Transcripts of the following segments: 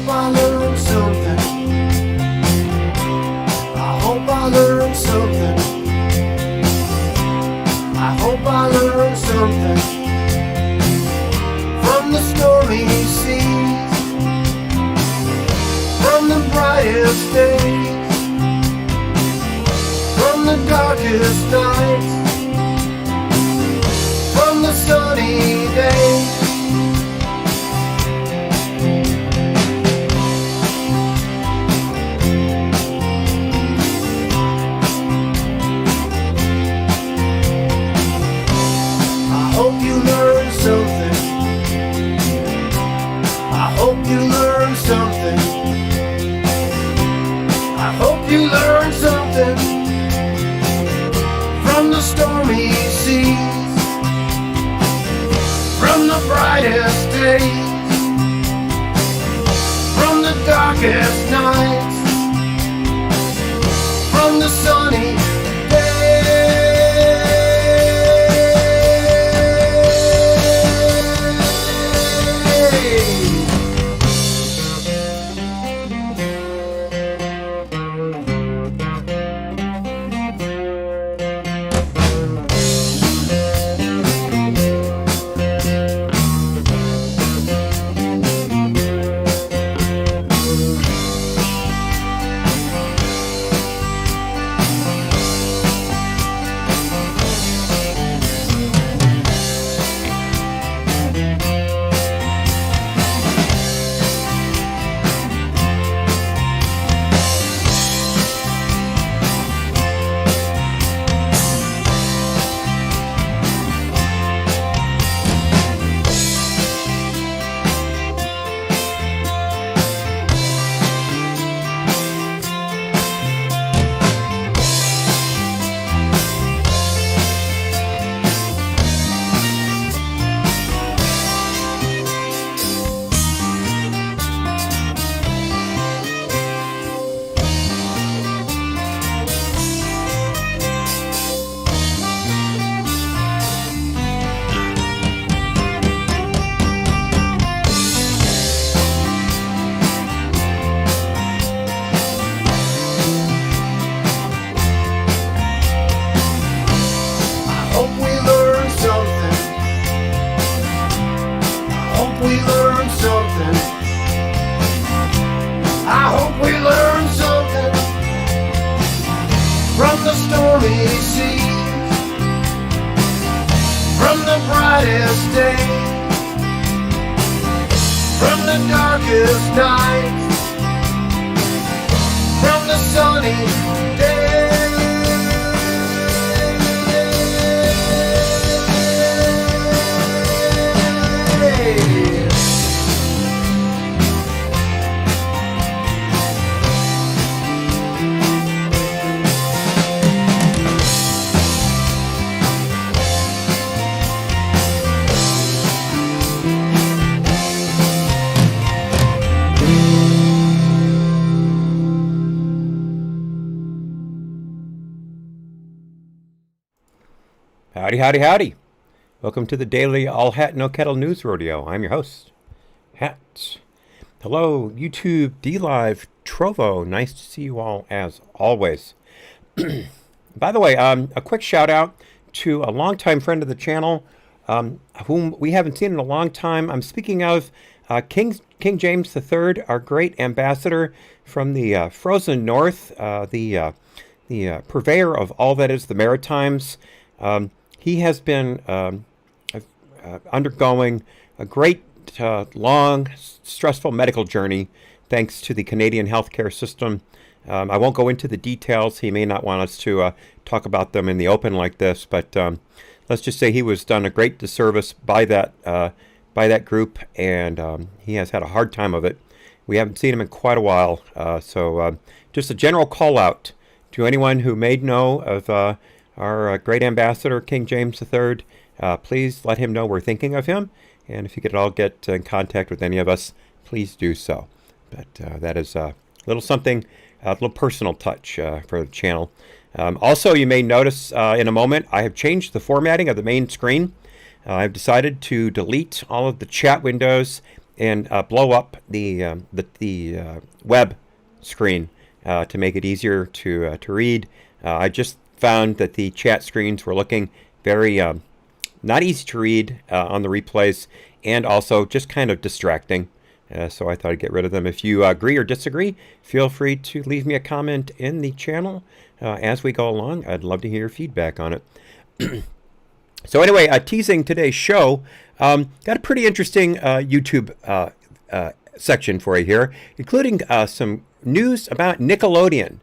hope I learned something. I hope I learned something. I hope I learned something from the stormy seas, from the brightest days, from the darkest nights, from the sunny days. I hope you learned something. I hope you learned something. I hope you learned something from the stormy seas, from the brightest days, from the darkest nights, from the sunny Howdy, howdy, howdy. Welcome to the daily All Hat No Kettle News Rodeo. I'm your host, Hat. Hello, YouTube, D-Live, Trovo. Nice to see you all as always. By the way, a quick shout out to a longtime friend of the channel, whom we haven't seen in a long time. I'm speaking of King James III, our great ambassador from the frozen north, the purveyor of all that is the Maritimes. He has been undergoing a great, long, stressful medical journey thanks to the Canadian healthcare system. I won't go into the details. He may not want us to talk about them in the open like this, but let's just say he was done a great disservice by that group, and he has had a hard time of it. We haven't seen him in quite a while, so just a general call out to anyone who may know of our great ambassador, King James III. Please let him know we're thinking of him, and if you could all get in contact with any of us, please do so. But that is a little something, a little personal touch for the channel. Also, you may notice in a moment, I have changed the formatting of the main screen. I've decided to delete all of the chat windows and blow up the web screen to make it easier to read. I just found that the chat screens were looking very not easy to read on the replays, and also just kind of distracting. So I thought I'd get rid of them. If you agree or disagree, feel free to leave me a comment in the channel as we go along. I'd love to hear your feedback on it. So anyway, teasing today's show, got a pretty interesting YouTube section for you here, including some news about Nickelodeon.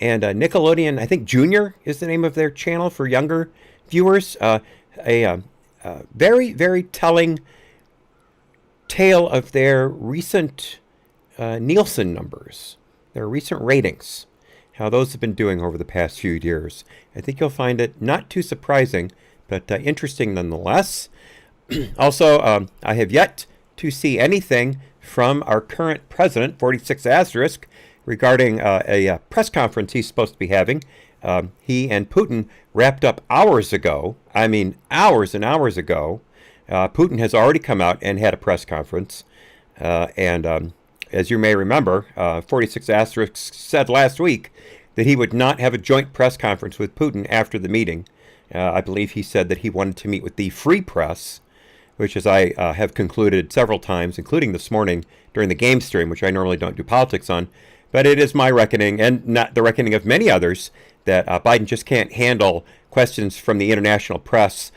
And Nickelodeon, I think Junior is the name of their channel for younger viewers. A very, very telling tale of their recent Nielsen numbers, their recent ratings, how those have been doing over the past few years. I think you'll find it not too surprising, but interesting nonetheless. Also, I have yet to see anything from our current president, 46 asterisk, regarding a press conference he's supposed to be having. He and Putin wrapped up hours ago. I mean, hours and hours ago. Putin has already come out and had a press conference. And as you may remember, 46 asterisk said last week that he would not have a joint press conference with Putin after the meeting. I believe he said that he wanted to meet with the free press, which, as I have concluded several times, including this morning during the game stream, which I normally don't do politics on. But it is my reckoning, and not the reckoning of many others, that Biden just can't handle questions from the international press,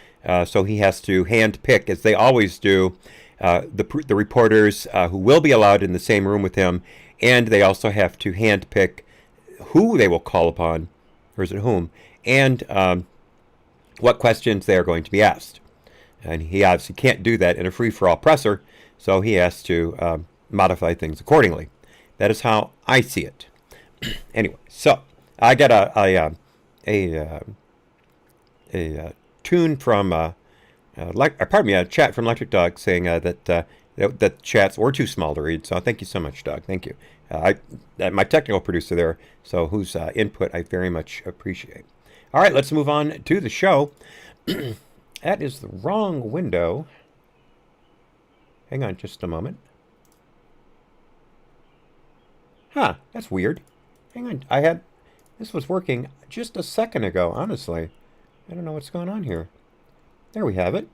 so he has to handpick, as they always do, the reporters who will be allowed in the same room with him, and they also have to handpick who they will call upon, or is it whom, and what questions they are going to be asked. And he obviously can't do that in a free-for-all presser, so he has to modify things accordingly. That is how I see it. Anyway, so I got a tune from a chat from Electric Dog saying that chats were too small to read. So thank you so much, Doug. Thank you. My technical producer there, so whose input I very much appreciate. All right, let's move on to the show. That is the wrong window. Hang on just a moment. Huh, that's weird. Hang on, this was working just a second ago, honestly. I don't know what's going on here. There we have it.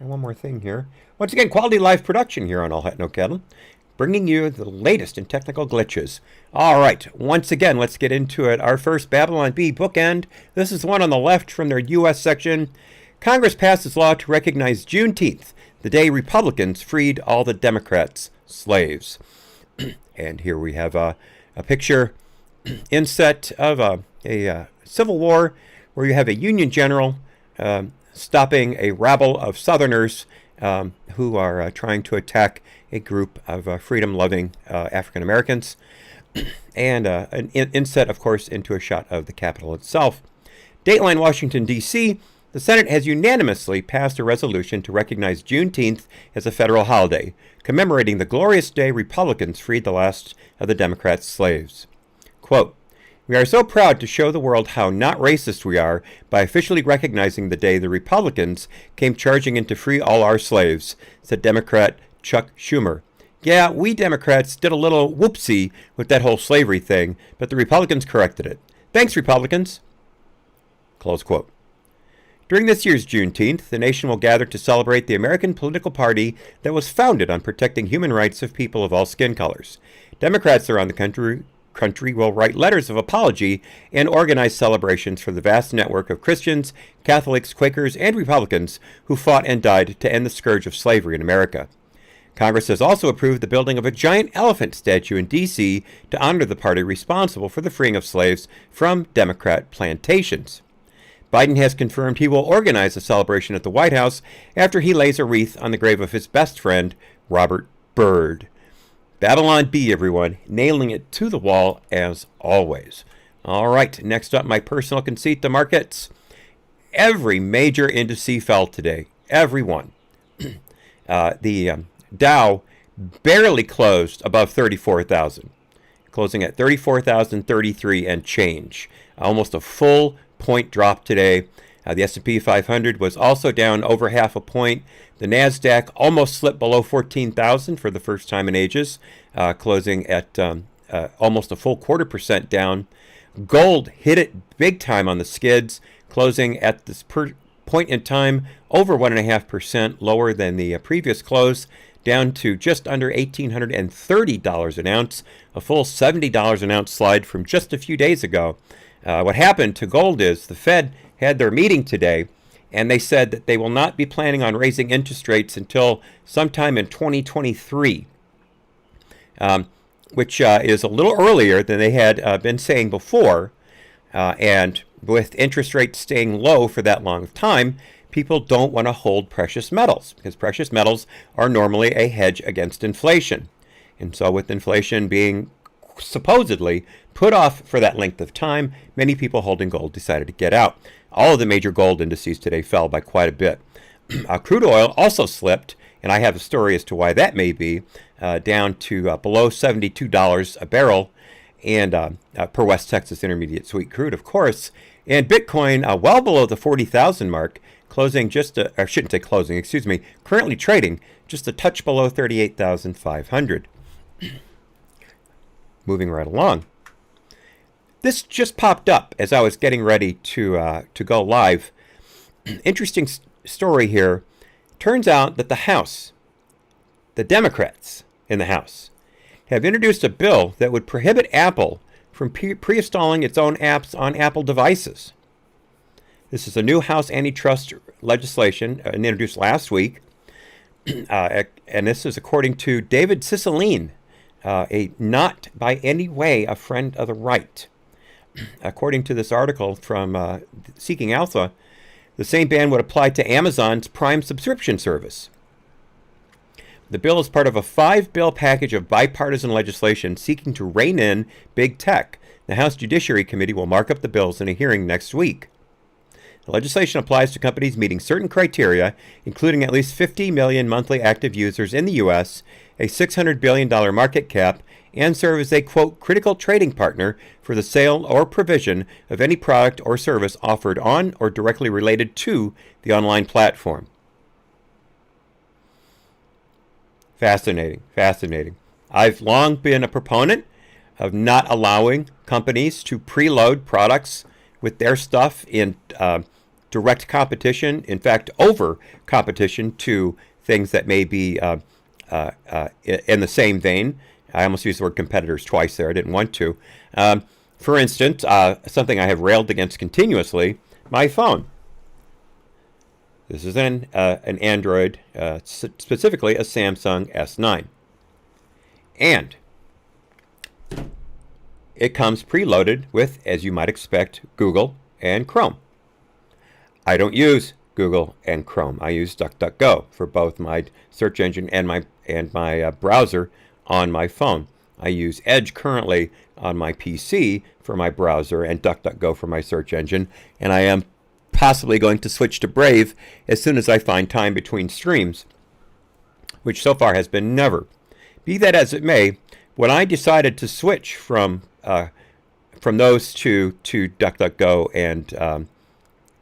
And one more thing here. Once again, quality live production here on All Hat No Cattle, bringing you the latest in technical glitches. All right, once again, let's get into it. Our first Babylon Bee bookend. This is the one on the left from their U.S. section. Congress passes law to recognize Juneteenth, the day Republicans freed all the Democrats' slaves. And here we have a picture inset of a civil war where you have a Union general stopping a rabble of Southerners who are trying to attack a group of freedom-loving African Americans. And an inset, of course, into a shot of the Capitol itself. Dateline, Washington, D.C., the Senate has unanimously passed a resolution to recognize Juneteenth as a federal holiday, commemorating the glorious day Republicans freed the last of the Democrats' slaves. Quote, "We are so proud to show the world how not racist we are by officially recognizing the day the Republicans came charging in to free all our slaves," said Democrat Chuck Schumer. "Yeah, we Democrats did a little whoopsie with that whole slavery thing, but the Republicans corrected it. Thanks, Republicans." Close quote. During this year's Juneteenth, the nation will gather to celebrate the American political party that was founded on protecting human rights of people of all skin colors. Democrats around the country will write letters of apology and organize celebrations for the vast network of Christians, Catholics, Quakers, and Republicans who fought and died to end the scourge of slavery in America. Congress has also approved the building of a giant elephant statue in D.C. to honor the party responsible for the freeing of slaves from Democrat plantations. Biden has confirmed he will organize a celebration at the White House after he lays a wreath on the grave of his best friend, Robert Byrd. Babylon Bee, everyone, nailing it to the wall as always. All right, next up, my personal conceit, the markets. Every major indice fell today. Every one. The Dow barely closed above 34,000, closing at 34,033 and change. Almost a full point drop today. The S&P 500 was also down over half a point. The NASDAQ almost slipped below 14,000 for the first time in ages, closing at almost a full 0.25% down. Gold hit it big time on the skids, closing at this point in time over 1.5% lower than the previous close, down to just under $1,830 an ounce, a full $70 an ounce slide from just a few days ago. What happened to gold is the Fed had their meeting today, and they said that they will not be planning on raising interest rates until sometime in 2023, which is a little earlier than they had been saying before. And with interest rates staying low for that long of time, people don't want to hold precious metals because precious metals are normally a hedge against inflation. And so with inflation being supposedly put off for that length of time, many people holding gold decided to get out. All of the major gold indices today fell by quite a bit. Crude oil also slipped, and I have a story as to why that may be, down to below $72 a barrel, and per West Texas Intermediate Sweet Crude, of course. And Bitcoin well below the 40,000 mark, closing I shouldn't say closing, excuse me, currently trading just a touch below 38,500. Moving right along. This just popped up as I was getting ready to go live. Interesting story here. Turns out that the House, the Democrats in the House, have introduced a bill that would prohibit Apple from pre-installing its own apps on Apple devices. This is a new House antitrust legislation introduced last week, and this is according to David Cicilline, a not by any way a friend of the right. According to this article from Seeking Alpha, the same ban would apply to Amazon's Prime subscription service. The bill is part of a 5-bill package of bipartisan legislation seeking to rein in big tech. The House Judiciary Committee will mark up the bills in a hearing next week. The legislation applies to companies meeting certain criteria, including at least 50 million monthly active users in the U.S., a $600 billion market cap, and serve as a, quote, critical trading partner for the sale or provision of any product or service offered on or directly related to the online platform. Fascinating, fascinating. I've long been a proponent of not allowing companies to preload products with their stuff in direct competition, in fact, over competition to things that may be in the same vein. I almost used the word competitors twice there. I didn't want to. For instance, something I have railed against continuously, my phone. This is an Android, specifically a Samsung S9. And it comes preloaded with, as you might expect, Google and Chrome. I don't use Google and Chrome. I use DuckDuckGo for both my search engine and my browser on my phone. I use Edge currently on my PC for my browser and DuckDuckGo for my search engine, and I am possibly going to switch to Brave as soon as I find time between streams, which so far has been never. Be that as it may, when I decided to switch from those to DuckDuckGo and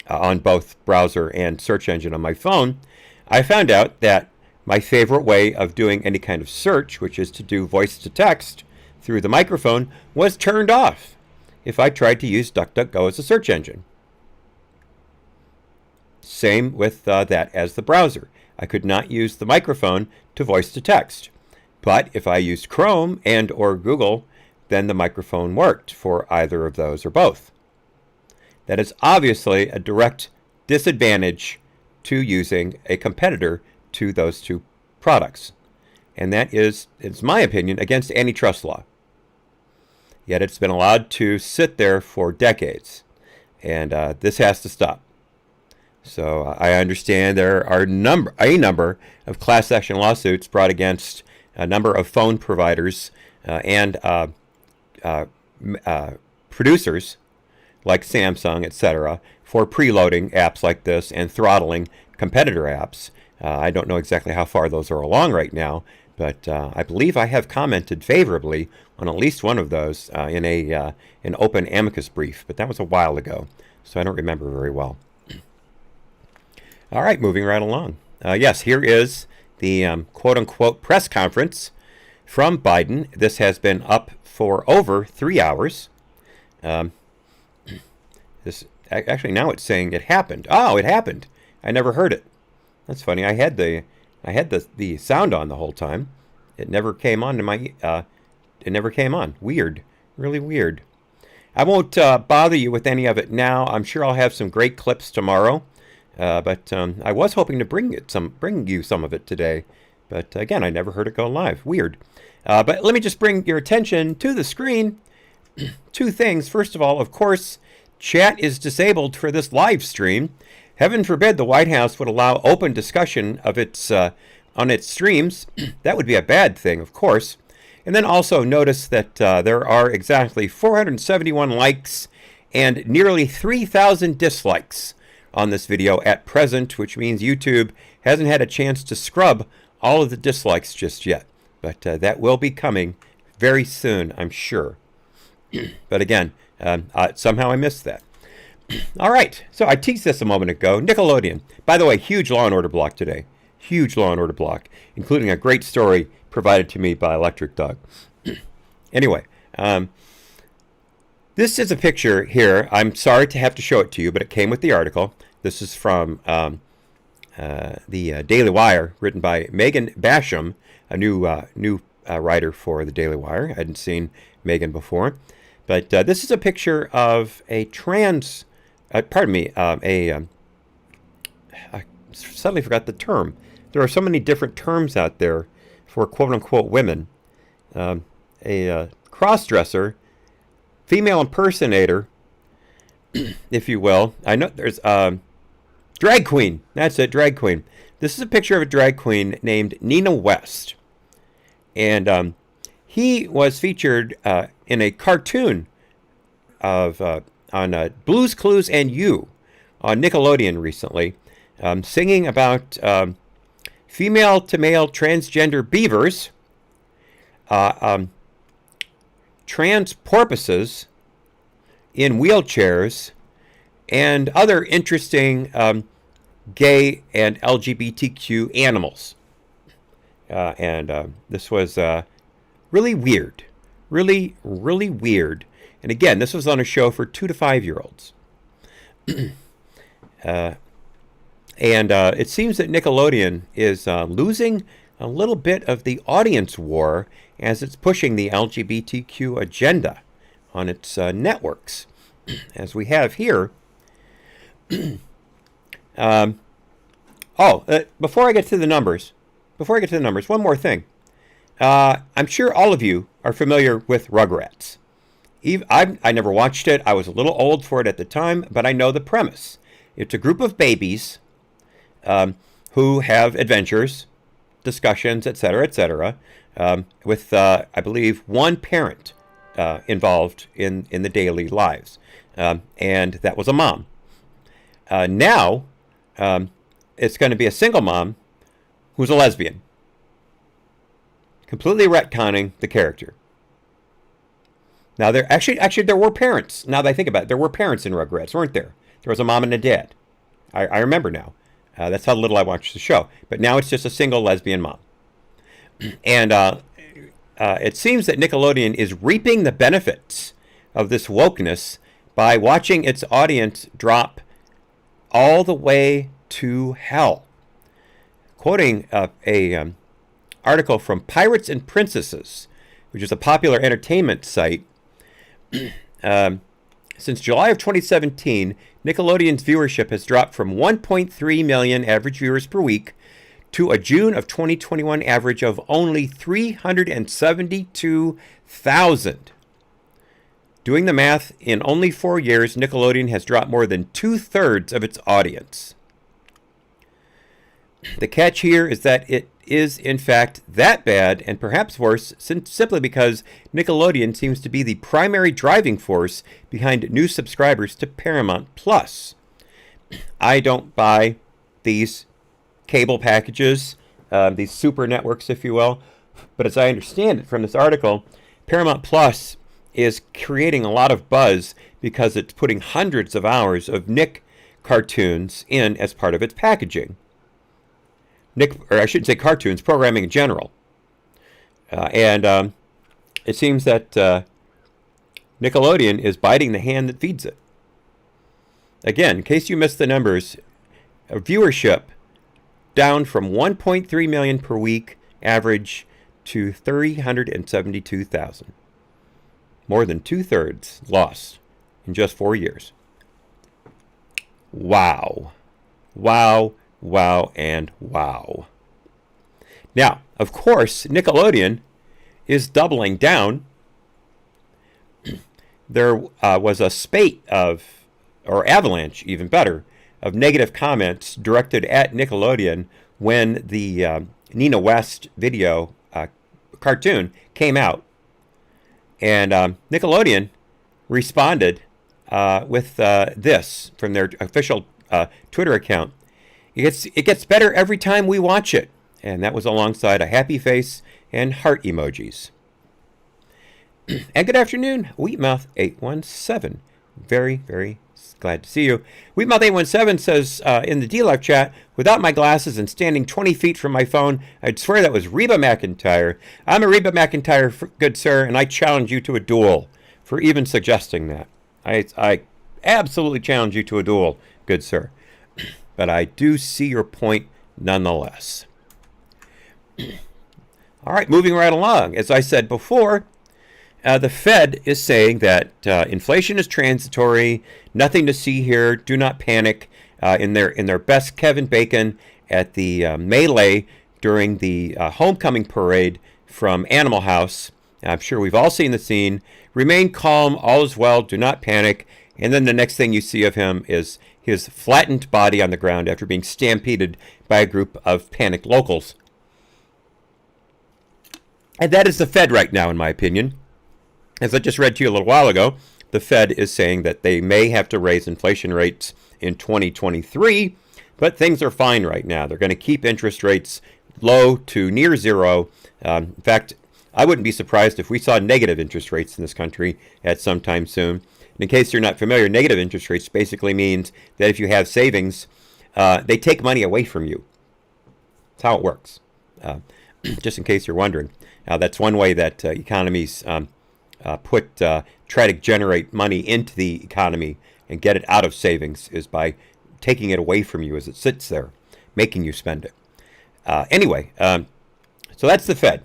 on both browser and search engine on my phone, I found out that my favorite way of doing any kind of search, which is to do voice to text through the microphone, was turned off if I tried to use DuckDuckGo as a search engine. Same with that as the browser. I could not use the microphone to voice to text. But if I used Chrome and or Google, then the microphone worked for either of those or both. That is obviously a direct disadvantage to using a competitor to those two products. And that is, it's my opinion, against antitrust law. Yet it's been allowed to sit there for decades. And this has to stop. So I understand there are a number of class action lawsuits brought against a number of phone providers and producers like Samsung, etc., for preloading apps like this and throttling competitor apps. I don't know exactly how far those are along right now, but I believe I have commented favorably on at least one of those in an open amicus brief, but that was a while ago, so I don't remember very well. All right, moving right along. Yes, here is the quote-unquote press conference from Biden. This has been up for over 3 hours. This actually now it's saying it happened. Oh, it happened. I never heard it. That's funny. I had the sound on the whole time. It never came on to my. It never came on. Weird. Really weird. I won't bother you with any of it now. I'm sure I'll have some great clips tomorrow. But I was hoping to bring you some of it today. But again, I never heard it go live. Weird. But let me just bring your attention to the screen. Two things. First of all, of course, chat is disabled for this live stream. Heaven forbid the White House would allow open discussion of its on its streams. That would be a bad thing, of course. And then also notice that there are exactly 471 likes and nearly 3,000 dislikes on this video at present, which means YouTube hasn't had a chance to scrub all of the dislikes just yet. But that will be coming very soon, I'm sure. But again, somehow I missed that. All right, so I teased this a moment ago. Nickelodeon. By the way, huge Law & Order block today. Huge Law & Order block, including a great story provided to me by Electric Dog. Anyway, this is a picture here. I'm sorry to have to show it to you, but it came with the article. This is from the Daily Wire, written by Megan Basham, a new writer for the Daily Wire. I hadn't seen Megan before. But this is a picture of a trans, I suddenly forgot the term. There are so many different terms out there for quote-unquote women. A cross-dresser, female impersonator, if you will. I know there's drag queen. That's it, drag queen. This is a picture of a drag queen named Nina West. And he was featured in a cartoon of on Blue's Clues and You on Nickelodeon recently, singing about female to male transgender beavers, trans porpoises in wheelchairs, and other interesting gay and LGBTQ animals. And this was really weird. Really, really weird. And again, this was on a show for 2 to 5 year olds. And it seems that Nickelodeon is losing a little bit of the audience war as it's pushing the LGBTQ agenda on its networks. As we have here. Before I get to the numbers, one more thing. I'm sure all of you are familiar with Rugrats. I never watched it. I was a little old for it at the time, but I know the premise. It's a group of babies who have adventures, discussions, etc., with, I believe, one parent involved in the daily lives. And that was a mom. Now, it's going to be a single mom who's a lesbian. Completely retconning the character. Now, there were parents. Now that I think about it, there were parents in Rugrats, weren't there? There was a mom and a dad. I remember now. That's how little I watched the show. But now it's just a single lesbian mom. And it seems that Nickelodeon is reaping the benefits of this wokeness by watching its audience drop all the way to hell. Quoting a article from Pirates and Princesses, which is a popular entertainment site. Since July of 2017, Nickelodeon's viewership has dropped from 1.3 million average viewers per week to a June of 2021 average of only 372,000. Doing the math, in only 4 years, Nickelodeon has dropped more than 2/3 of its audience. The catch here is that it is, in fact, that bad, and perhaps worse, simply because Nickelodeon seems to be the primary driving force behind new subscribers to Paramount Plus. I don't buy these cable packages, these super networks, if you will, but as I understand it from this article, Paramount Plus is creating a lot of buzz because it's putting hundreds of hours of Nick cartoons in as part of its packaging. Or I shouldn't say cartoons, programming in general. And it seems that Nickelodeon is biting the hand that feeds it. Again, in case you missed the numbers, viewership down from 1.3 million per week average to 372,000. More than 2/3 lost in just 4 years. Wow. Wow, wow, and wow. Now, of course, Nickelodeon is doubling down. There was a spate of, or avalanche, even better, of negative comments directed at Nickelodeon when the Nina West video cartoon came out. And Nickelodeon responded with this from their official Twitter account. It gets better every time we watch it. And that was alongside a happy face and heart emojis. And good afternoon, Wheatmouth817. Very, very glad to see you. Wheatmouth817 says in the D-Live chat, without my glasses and standing 20 feet from my phone, I'd swear that was Reba McEntire. I'm a Reba McEntire, good sir, and I challenge you to a duel for even suggesting that. I absolutely challenge you to a duel, good sir. But I do see your point nonetheless. All right, moving right along. As I said before, the Fed is saying that inflation is transitory, nothing to see here, do not panic. In their best Kevin Bacon at the melee during the homecoming parade from Animal House. I'm sure we've all seen the scene. Remain calm, all is well, do not panic. And then the next thing you see of him is his flattened body on the ground after being stampeded by a group of panicked locals. And that is the Fed right now, in my opinion. As I just read to you a little while ago, the Fed is saying that they may have to raise inflation rates in 2023, but things are fine right now. They're going to keep interest rates low to near zero. In fact, I wouldn't be surprised if we saw negative interest rates in this country at some time soon. And in case you're not familiar, negative interest rates basically means that if you have savings, they take money away from you. That's how it works. Just in case you're wondering. That's one way that economies try to generate money into the economy and get it out of savings is by taking it away from you as it sits there, making you spend it. Anyway, so that's the Fed.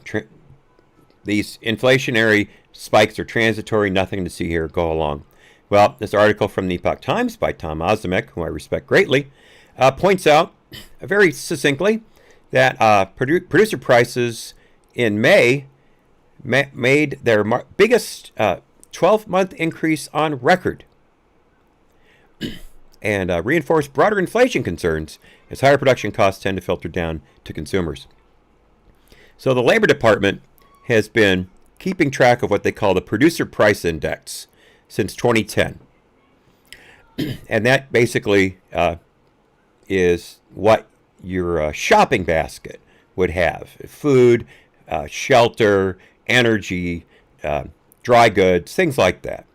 These inflationary spikes are transitory, nothing to see here, go along. Well, this article from the Epoch Times by Tom Ozimek, who I respect greatly, points out very succinctly that producer prices in May made their biggest 12-month increase on record and reinforced broader inflation concerns as higher production costs tend to filter down to consumers. So the Labor Department has been keeping track of what they call the Producer Price Index since 2010. And that basically is what your shopping basket would have. Food, shelter, energy, dry goods, things like that.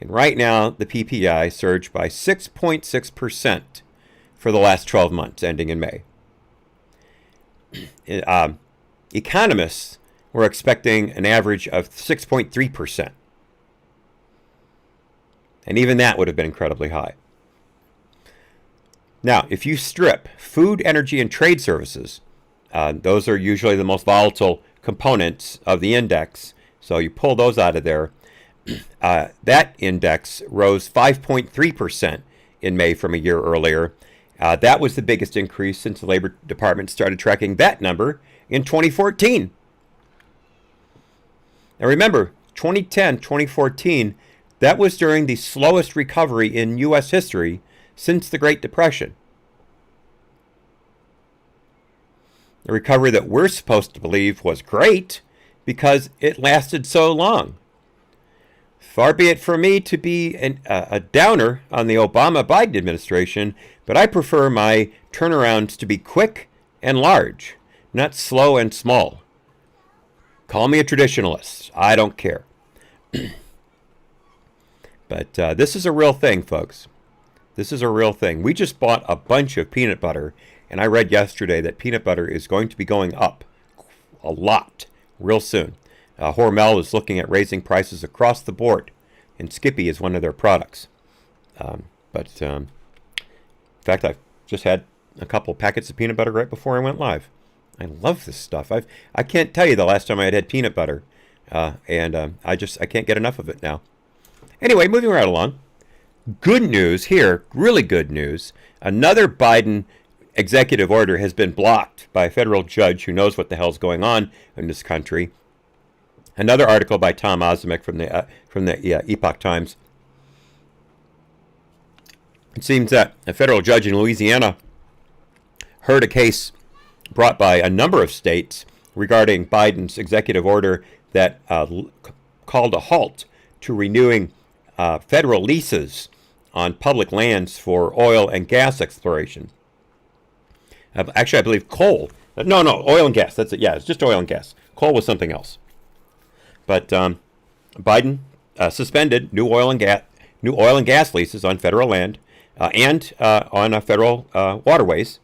And right now, the PPI surged by 6.6% for the last 12 months, ending in May. Economists were expecting an average of 6.3%. And even that would have been incredibly high. Now, if you strip food, energy, and trade services, those are usually the most volatile components of the index. So you pull those out of there. That index rose 5.3% in May from a year earlier. That was the biggest increase since the Labor Department started tracking that number in 2014. Now remember, 2010, 2014, that was during the slowest recovery in U.S. history since the Great Depression. A recovery that we're supposed to believe was great because it lasted so long. Far be it from me to be a downer on the Obama-Biden administration, but I prefer my turnarounds to be quick and large, not slow and small. Call me a traditionalist. I don't care. But this is a real thing, folks. This is a real thing. We just bought a bunch of peanut butter, and I read yesterday that peanut butter is going to be going up a lot real soon. Hormel is looking at raising prices across the board, and Skippy is one of their products. In fact, I've just had a couple packets of peanut butter right before I went live. I love this stuff. I can't tell you the last time I had peanut butter, and I can't get enough of it now. Anyway, moving right along. Good news here, really good news. Another Biden executive order has been blocked by a federal judge who knows what the hell's going on in this country. Another article by Tom Ozimek from the Epoch Times. It seems that a federal judge in Louisiana heard a case brought by a number of states regarding Biden's executive order that called a halt to renewing federal leases on public lands for oil and gas exploration. Actually, I believe coal. No, oil and gas. That's it. Yeah, it's just oil and gas. Coal was something else. But Biden suspended new oil and gas leases on federal land and on federal waterways.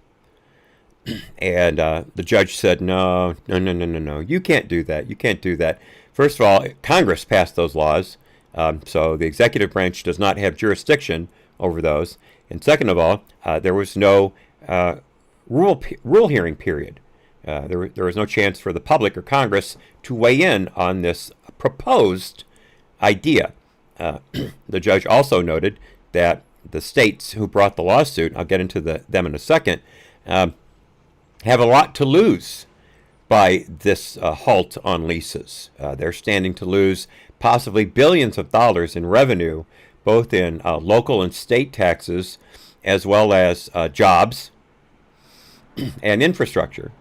And the judge said, no, you can't do that. You can't do that. First of all, Congress passed those laws, so the executive branch does not have jurisdiction over those. And second of all, there was no rule hearing period. There was no chance for the public or Congress to weigh in on this proposed idea. The judge also noted that the states who brought the lawsuit, I'll get into them in a second, have a lot to lose by this halt on leases. They're standing to lose possibly billions of dollars in revenue, both in local and state taxes, as well as jobs and infrastructure.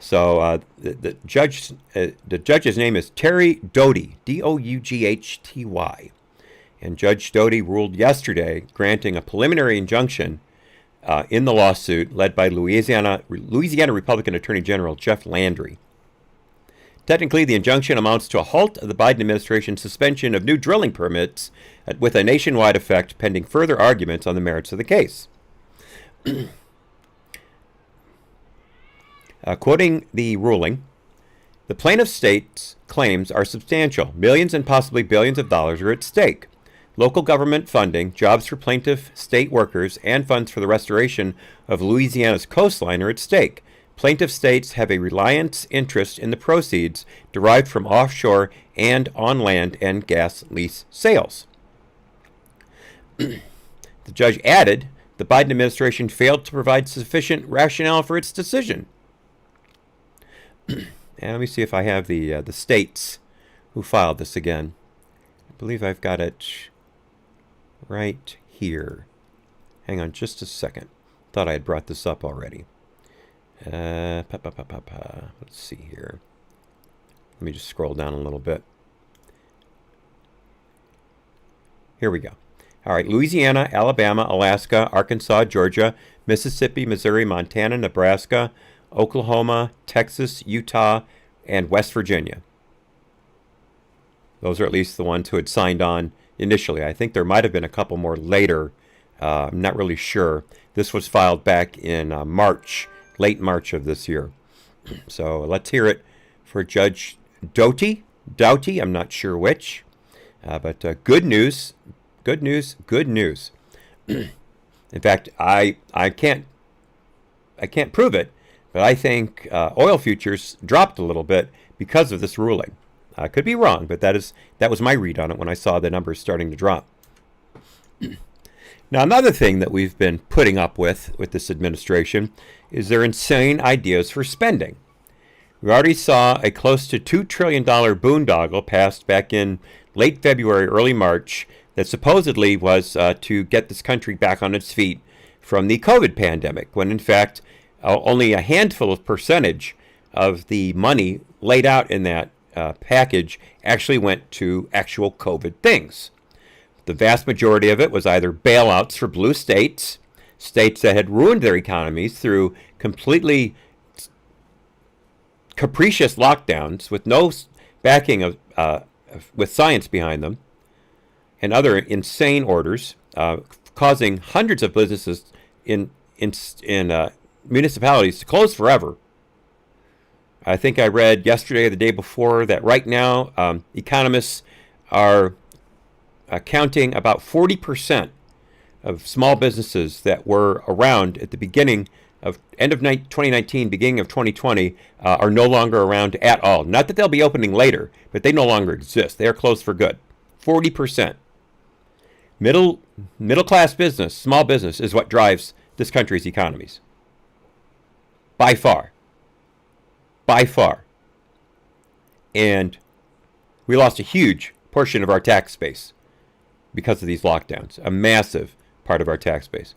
So the judge's name is Terry Doty, Doughty, and Judge Doty ruled yesterday, granting a preliminary injunction in the lawsuit led by Louisiana Republican Attorney General Jeff Landry. Technically, the injunction amounts to a halt of the Biden administration's suspension of new drilling permits with a nationwide effect, pending further arguments on the merits of the case. Quoting the ruling, the plaintiff state's claims are substantial. Millions and possibly billions of dollars are at stake. Local government funding, jobs for plaintiff state workers, and funds for the restoration of Louisiana's coastline are at stake. Plaintiff states have a reliance interest in the proceeds derived from offshore and on-land and gas lease sales. The judge added the Biden administration failed to provide sufficient rationale for its decision. And let me see if I have the states who filed this again. I believe I've got it right here. Hang on just a second. Thought I had brought this up already. Let's see here. Let me just scroll down a little bit. Here we go. All right, Louisiana, Alabama, Alaska, Arkansas, Georgia, Mississippi, Missouri, Montana, Nebraska, Oklahoma, Texas, Utah, and West Virginia. Those are at least the ones who had signed on initially. I think there might have been a couple more later. I'm not really sure. This was filed back in March, late March of this year. So let's hear it for Judge Doughty, I'm not sure which. But good news. In fact, I can't prove it, but I think oil futures dropped a little bit because of this ruling. I could be wrong, but that was my read on it when I saw the numbers starting to drop. Now, another thing that we've been putting up with this administration is their insane ideas for spending. We already saw a close to $2 trillion boondoggle passed back in late February, early March, that supposedly was to get this country back on its feet from the COVID pandemic, when in fact only a handful of percentage of the money laid out in that package actually went to actual COVID things. The vast majority of it was either bailouts for blue states that had ruined their economies through completely capricious lockdowns with no backing with science behind them, and other insane orders, causing hundreds of businesses in municipalities to close forever. I think I read yesterday or the day before that right now economists are counting about 40% of small businesses that were around at the beginning of end of 2019, beginning of 2020, are no longer around at all. Not that they'll be opening later, but they no longer exist. They are closed for good. 40%. Middle class business, small business, is what drives this country's economies. By far. By far. And we lost a huge portion of our tax base because of these lockdowns. A massive part of our tax base.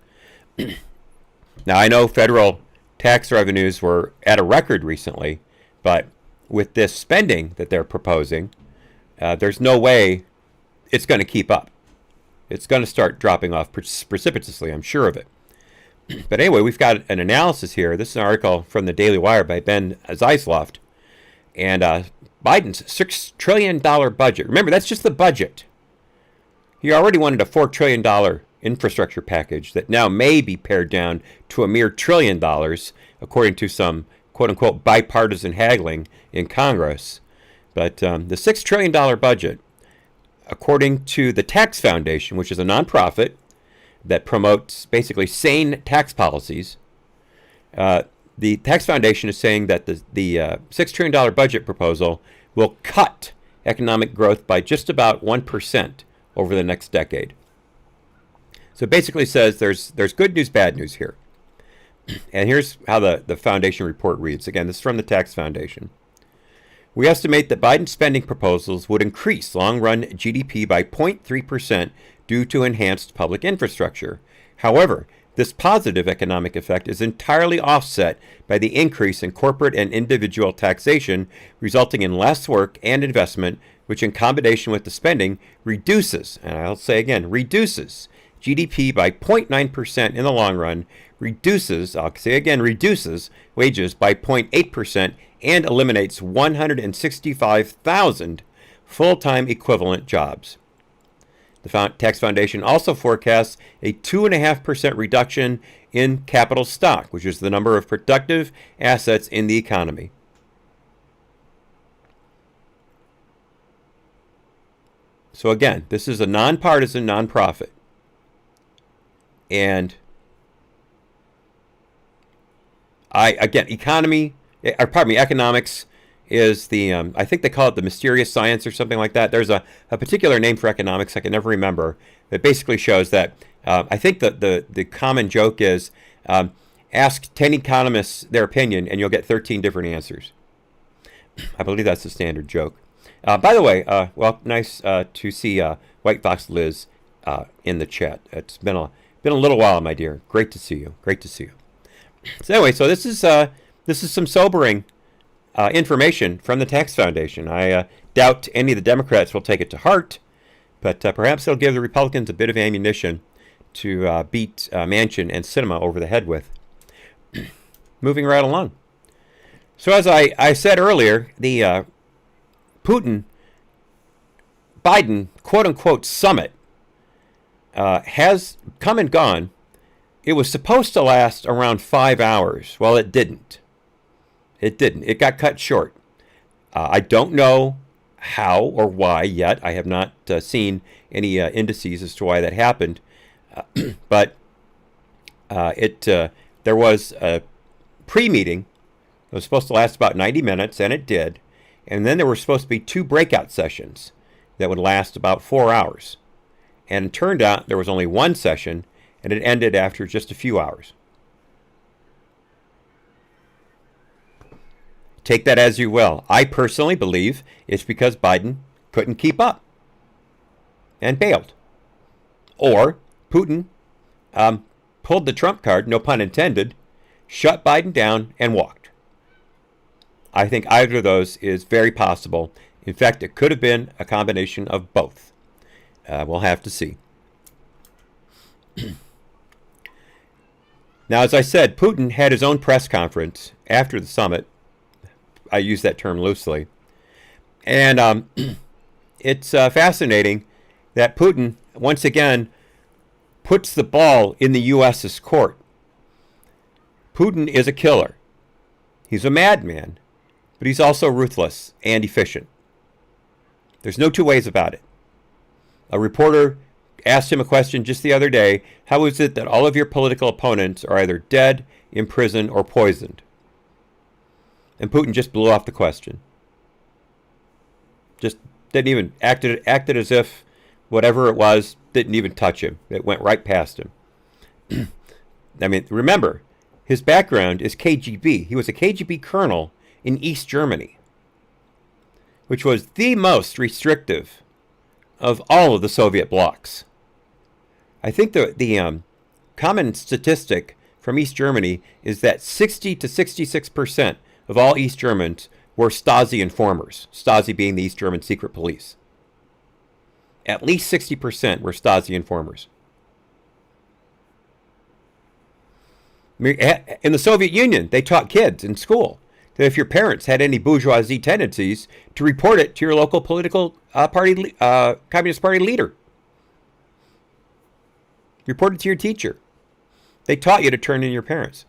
Now, I know federal tax revenues were at a record recently, but with this spending that they're proposing, there's no way it's going to keep up. It's going to start dropping off precipitously, I'm sure of it. But anyway, we've got an analysis here. This is an article from the Daily Wire by Ben Zeisloft. And Biden's $6 trillion budget. Remember, that's just the budget. He already wanted a $4 trillion infrastructure package that now may be pared down to a mere $1 trillion, according to some quote-unquote bipartisan haggling in Congress. But the $6 trillion budget, according to the Tax Foundation, which is a nonprofit that promotes basically sane tax policies, the Tax Foundation is saying that the $6 trillion budget proposal will cut economic growth by just about 1% over the next decade. So it basically says there's good news, bad news here. And here's how the foundation report reads. Again, this is from the Tax Foundation. We estimate that Biden's spending proposals would increase long-run GDP by 0.3% due to enhanced public infrastructure. However, this positive economic effect is entirely offset by the increase in corporate and individual taxation, resulting in less work and investment, which in combination with the spending reduces, and I'll say again, reduces GDP by 0.9% in the long run, reduces, I'll say again, reduces wages by 0.8% and eliminates 165,000 full-time equivalent jobs. The Tax Foundation also forecasts a 2.5% reduction in capital stock, which is the number of productive assets in the economy. So again, this is a nonpartisan nonprofit. And economics is the, I think they call it the mysterious science or something like that. There's a particular name for economics I can never remember that basically shows that, I think that the common joke is, ask 10 economists their opinion and you'll get 13 different answers. I believe that's the standard joke. By the way, well, nice to see White Fox Liz in the chat. It's been a little while, my dear. Great to see you. Great to see you. So anyway, so this is some sobering information from the Tax Foundation. I doubt any of the Democrats will take it to heart, but perhaps it'll give the Republicans a bit of ammunition to beat Manchin and Sinema over the head with. Moving right along. So as I said earlier, the Putin-Biden quote-unquote summit has come and gone. It was supposed to last around 5 hours. Well, it didn't. It didn't. It got cut short. I don't know how or why yet. I have not seen any indices as to why that happened. But there was a pre-meeting. It was supposed to last about 90 minutes, and it did. And then there were supposed to be 2 breakout sessions that would last about 4 hours. And it turned out there was only one session, and it ended after just a few hours. Take that as you will. I personally believe it's because Biden couldn't keep up and bailed. Or Putin pulled the trump card, no pun intended, shut Biden down and walked. I think either of those is very possible. In fact, it could have been a combination of both. We'll have to see. Now, as I said, Putin had his own press conference after the summit. I use that term loosely. And it's fascinating that Putin, once again, puts the ball in the U.S.'s court. Putin is a killer. He's a madman, but he's also ruthless and efficient. There's no two ways about it. A reporter asked him a question just the other day. How is it that all of your political opponents are either dead, in prison, or poisoned? And Putin just blew off the question. Just didn't even acted as if whatever it was didn't even touch him. It went right past him. I mean, remember, his background is KGB. He was a KGB colonel in East Germany, which was the most restrictive of all of the Soviet blocs. I think the common statistic from East Germany is that 60 to 66% of all East Germans were Stasi informers, Stasi being the East German secret police. At least 60% were Stasi informers. In the Soviet Union, they taught kids in school that if your parents had any bourgeoisie tendencies, to report it to your local political Communist Party leader. Report it to your teacher. They taught you to turn in your parents.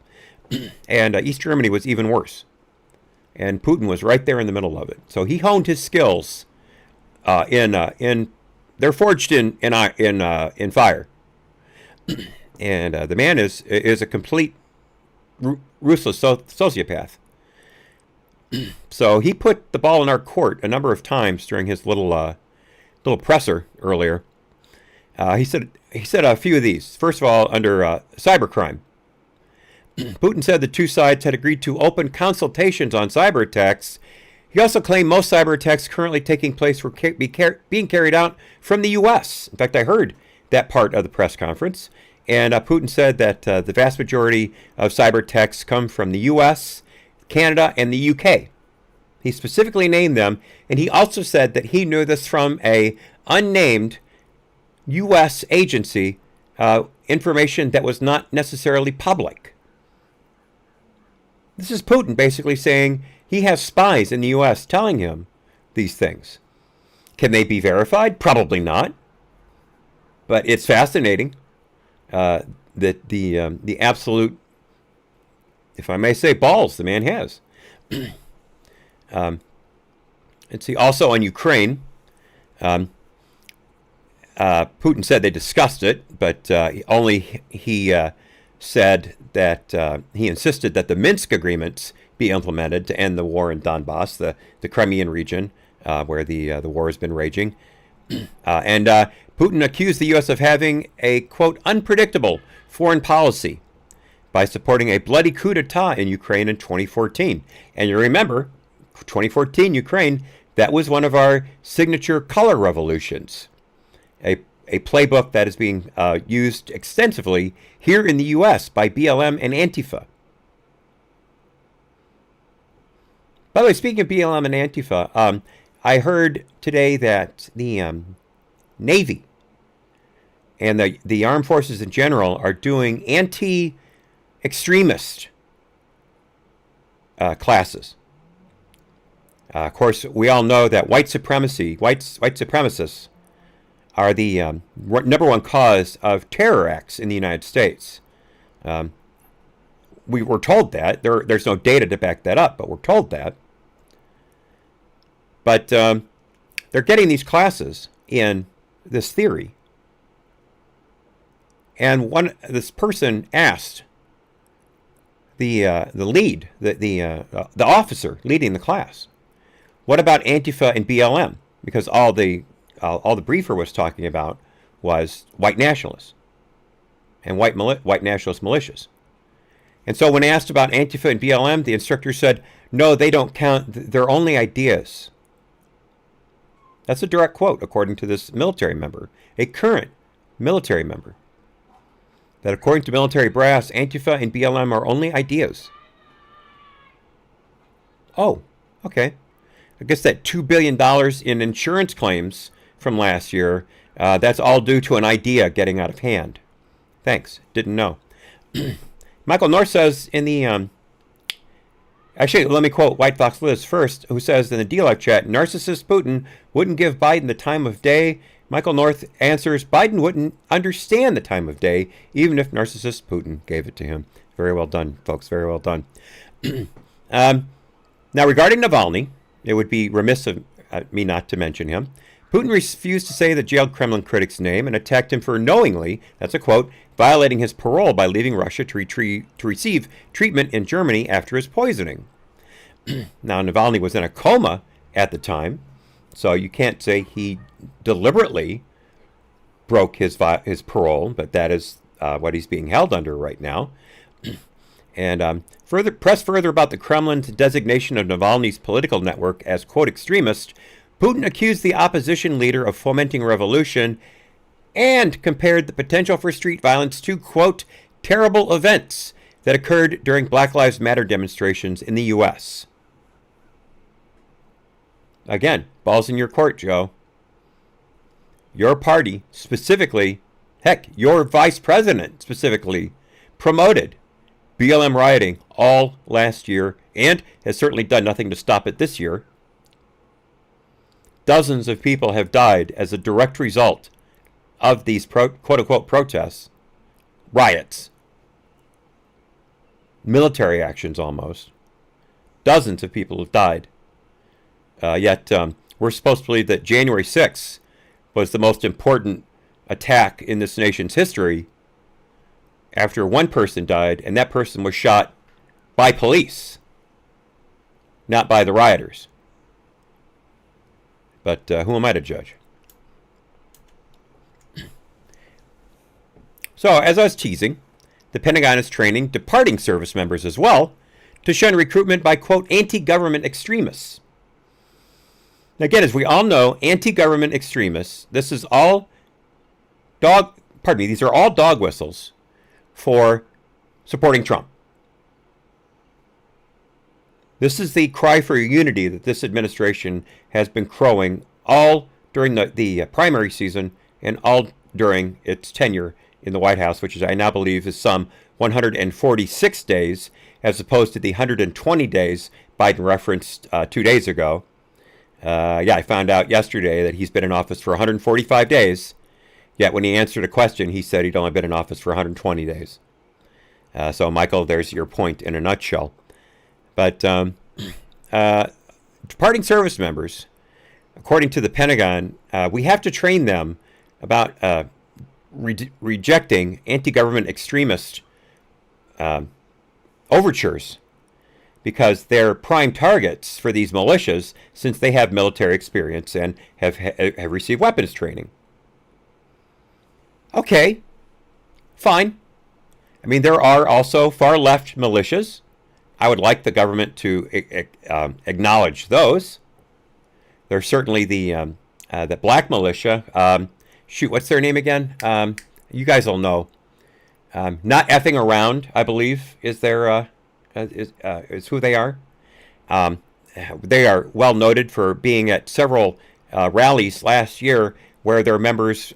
And East Germany was even worse. And Putin was right there in the middle of it. So he honed his skills they're forged in fire. And the man is a complete ruthless sociopath. So he put the ball in our court a number of times during his little presser earlier. He said a few of these. First of all, under cybercrime, Putin said the two sides had agreed to open consultations on cyber attacks. He also claimed most cyber attacks currently taking place were being carried out from the U.S. In fact, I heard that part of the press conference. And Putin said that the vast majority of cyber attacks come from the U.S., Canada, and the UK. He specifically named them, and he also said that he knew this from a unnamed U.S. agency, information that was not necessarily public. This is Putin basically saying he has spies in the U.S. telling him these things. Can they be verified? Probably not. But it's fascinating that the absolute, if I may say, balls the man has. Let's see. Also on Ukraine, Putin said they discussed it, but he said that he insisted that the Minsk agreements be implemented to end the war in Donbass, the Crimean region where the war has been raging. And Putin accused the U.S. of having a, quote, unpredictable foreign policy by supporting a bloody coup d'etat in Ukraine in 2014. And you remember, 2014 Ukraine, that was one of our signature color revolutions, a playbook that is being used extensively here in the U.S. by BLM and Antifa. By the way, speaking of BLM and Antifa, I heard today that the Navy and the armed forces in general are doing anti-extremist classes. Of course, we all know that white supremacists are the number one cause of terror acts in the United States. We were told that. There's no data to back that up, but we're told that. But they're getting these classes in this theory. And this person asked the lead, the officer leading the class, what about Antifa and BLM? Because all the briefer was talking about was white nationalists and white nationalist militias. And so when asked about Antifa and BLM, the instructor said, no, they don't count. They're only ideas. That's a direct quote, according to this military member, a current military member. That according to military brass, Antifa and BLM are only ideas. Oh, okay. I guess that $2 billion in insurance claims from last year, that's all due to an idea getting out of hand. Thanks. Didn't know. Michael North says in the... Actually, let me quote White Fox Liz first, who says in the D-Live chat, narcissist Putin wouldn't give Biden the time of day Michael North answers, Biden wouldn't understand the time of day, even if narcissist Putin gave it to him. Very well done, folks. Very well done. Now, regarding Navalny, it would be remiss of me not to mention him. Putin refused to say the jailed Kremlin critic's name and attacked him for knowingly, that's a quote, violating his parole by leaving Russia to receive treatment in Germany after his poisoning. Now, Navalny was in a coma at the time, so you can't say he deliberately broke his parole, but that is what he's being held under right now. And press further about the Kremlin's designation of Navalny's political network as, quote, extremist, Putin accused the opposition leader of fomenting revolution and compared the potential for street violence to, quote, terrible events that occurred during Black Lives Matter demonstrations in the U.S. Again, balls in your court, Joe. Your party, specifically, heck, your vice president specifically, promoted BLM rioting all last year and has certainly done nothing to stop it this year. Dozens of people have died as a direct result of these quote-unquote protests, riots, military actions almost. Dozens of people have died. Yet we're supposed to believe that January 6th was the most important attack in this nation's history after one person died, and that person was shot by police, not by the rioters. But who am I to judge? So, as I was teasing, the Pentagon is training departing service members as well to shun recruitment by, quote, anti-government extremists. Now, again, as we all know, anti-government extremists, these are all dog whistles for supporting Trump. This is the cry for unity that this administration has been crowing all during the primary season and all during its tenure in the White House, which is, I now believe, is some 146 days, as opposed to the 120 days Biden referenced 2 days ago. I found out yesterday that he's been in office for 145 days, yet when he answered a question, he said he'd only been in office for 120 days. So, Michael, there's your point in a nutshell. But departing service members, according to the Pentagon, we have to train them about rejecting anti-government extremist overtures, because they're prime targets for these militias since they have military experience and have received weapons training. Okay, fine. I mean, there are also far-left militias. I would like the government to acknowledge those. There's certainly the black militia. What's their name again? You guys will know. Not effing around, I believe, is who they are. They are well noted for being at several rallies last year where their members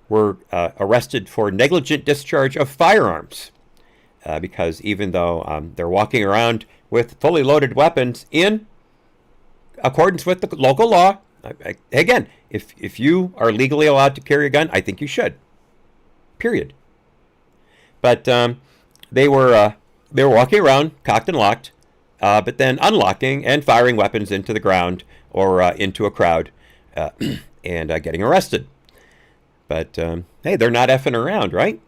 were arrested for negligent discharge of firearms. Because even though they're walking around with fully loaded weapons in accordance with the local law, again, if you are legally allowed to carry a gun, I think you should. Period. But they were walking around cocked and locked, but then unlocking and firing weapons into the ground or into a crowd and getting arrested. But hey, they're not effing around, right?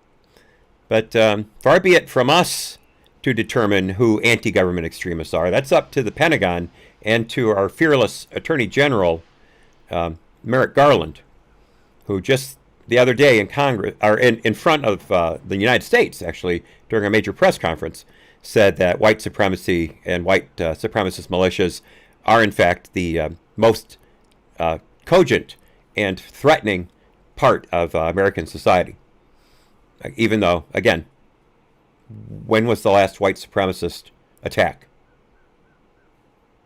But far be it from us to determine who anti-government extremists are. That's up to the Pentagon and to our fearless Attorney General, Merrick Garland, who just the other day in Congress, or in front of the United States, actually, during a major press conference, said that white supremacy and white supremacist militias are, in fact, the most cogent and threatening part of American society. Even though, again, when was the last white supremacist attack?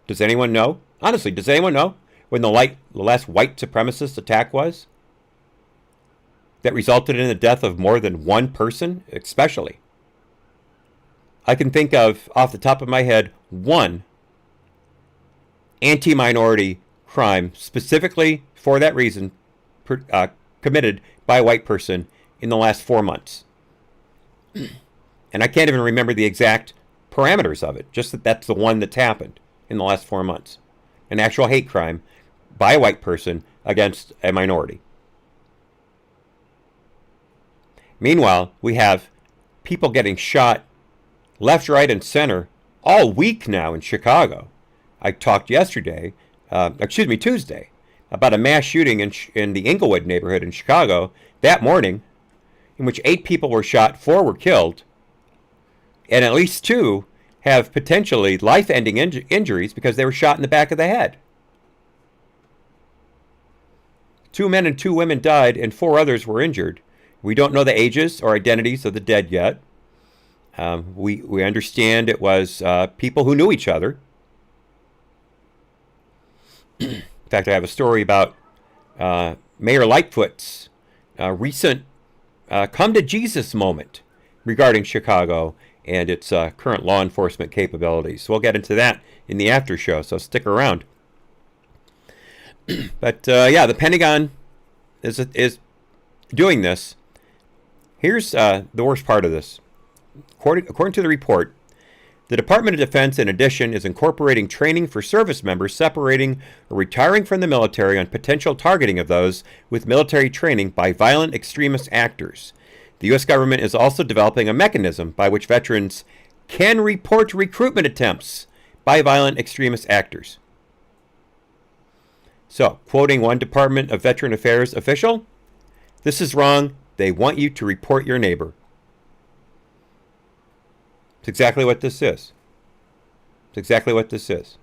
Does anyone know? Honestly, does anyone know when the last white supremacist attack was? That resulted in the death of more than one person, especially. I can think of, off the top of my head, one anti-minority crime specifically for that reason committed by a white person in the last 4 months. And I can't even remember the exact parameters of it, just that that's the one that's happened in the last 4 months. An actual hate crime by a white person against a minority. Meanwhile, we have people getting shot left, right, and center all week now in Chicago. I talked Tuesday, about a mass shooting in the Inglewood neighborhood in Chicago that morning, in which 8 people were shot, 4 were killed, and at least 2 have potentially life-ending injuries because they were shot in the back of the head. 2 men and 2 women died, and 4 others were injured. We don't know the ages or identities of the dead yet. We understand it was people who knew each other. In fact, I have a story about Mayor Lightfoot's recent come-to-Jesus moment regarding Chicago and its current law enforcement capabilities. So we'll get into that in the after show, so stick around. But yeah, the Pentagon is doing this. Here's the worst part of this. According to the report, the Department of Defense, in addition, is incorporating training for service members separating or retiring from the military on potential targeting of those with military training by violent extremist actors. The U.S. government is also developing a mechanism by which veterans can report recruitment attempts by violent extremist actors. So, quoting one Department of Veteran Affairs official, "This is wrong. They want you to report your neighbor." It's exactly what this is. It's exactly what this is.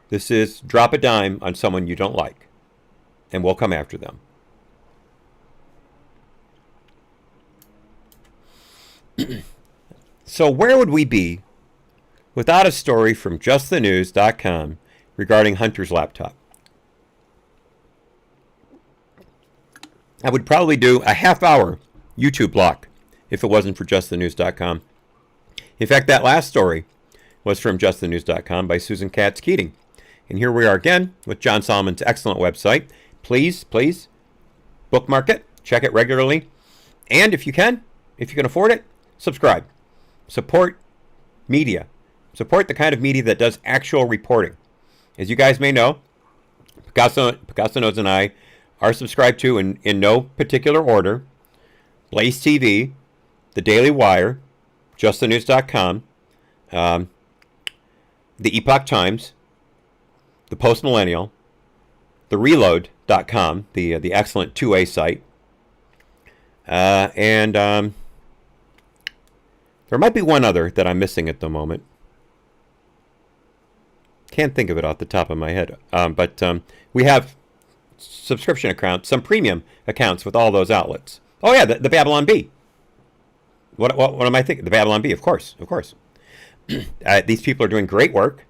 This is drop a dime on someone you don't like, and we'll come after them. So where would we be without a story from justthenews.com regarding Hunter's laptop? I would probably do a half-hour YouTube block if it wasn't for justthenews.com. In fact, that last story was from justthenews.com by Susan Katz Keating. And here we are again with John Solomon's excellent website. Please bookmark it, check it regularly, and if you can afford it, subscribe. Support media. Support the kind of media that does actual reporting. As you guys may know, Picasso Knows and I are subscribed to, in no particular order, Blaze TV, The Daily Wire, justthenews.com, the Epoch Times, the Post Millennial, the Reload.com, the excellent 2A site, and there might be one other that I'm missing at the moment. Can't think of it off the top of my head, but we have subscription accounts, some premium accounts with all those outlets. Oh yeah, the Babylon Bee. What am I thinking? The Babylon Bee, of course. These people are doing great work,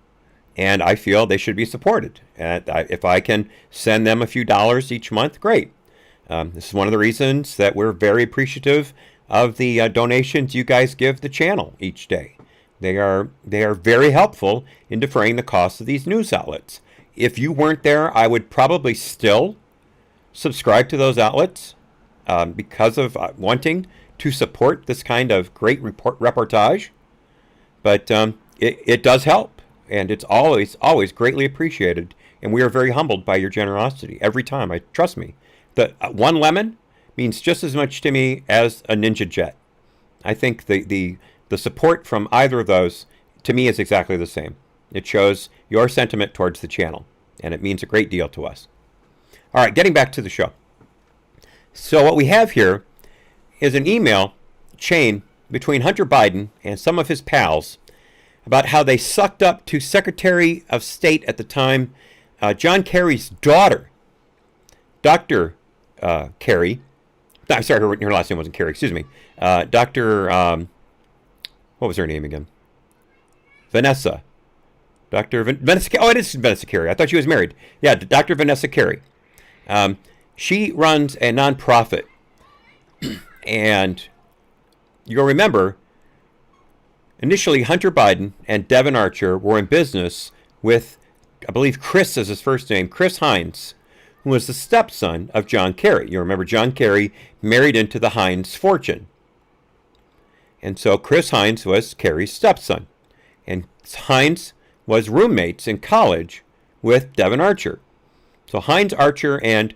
and I feel they should be supported. If I can send them a few dollars each month, great. This is one of the reasons that we're very appreciative of the donations you guys give the channel each day. They are very helpful in defraying the costs of these news outlets. If you weren't there, I would probably still subscribe to those outlets because of wanting to support this kind of great reportage. But it does help, and it's always greatly appreciated. And we are very humbled by your generosity every time. Trust me, the one lemon means just as much to me as a Ninja Jet. I think the support from either of those to me is exactly the same. It shows your sentiment towards the channel, and it means a great deal to us. All right, getting back to the show. So what we have here is an email chain between Hunter Biden and some of his pals about how they sucked up to Secretary of State at the time, John Kerry's daughter, Dr. Kerry. I'm sorry, her last name wasn't Kerry, excuse me. Dr. What was her name again? Vanessa. Dr. Vanessa. Oh, it is Vanessa Kerry. I thought she was married. Yeah, Dr. Vanessa Kerry. She runs a nonprofit, and you'll remember, initially Hunter Biden and Devin Archer were in business with, I believe Chris is his first name, Chris Hines, who was the stepson of John Kerry. You remember John Kerry married into the Heinz fortune. And so Chris Heinz was Kerry's stepson. And Heinz was roommates in college with Devon Archer. So Heinz, Archer, and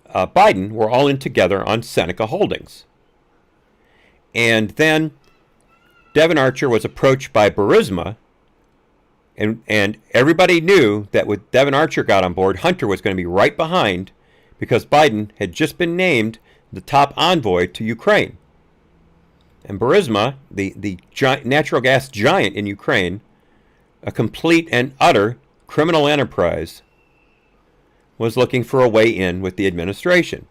Biden were all in together on Seneca Holdings. And then Devon Archer was approached by Burisma, and everybody knew that with Devon Archer got on board, Hunter was going to be right behind, because Biden had just been named the top envoy to Ukraine. And Burisma, the natural gas giant in Ukraine, a complete and utter criminal enterprise, was looking for a way in with the administration.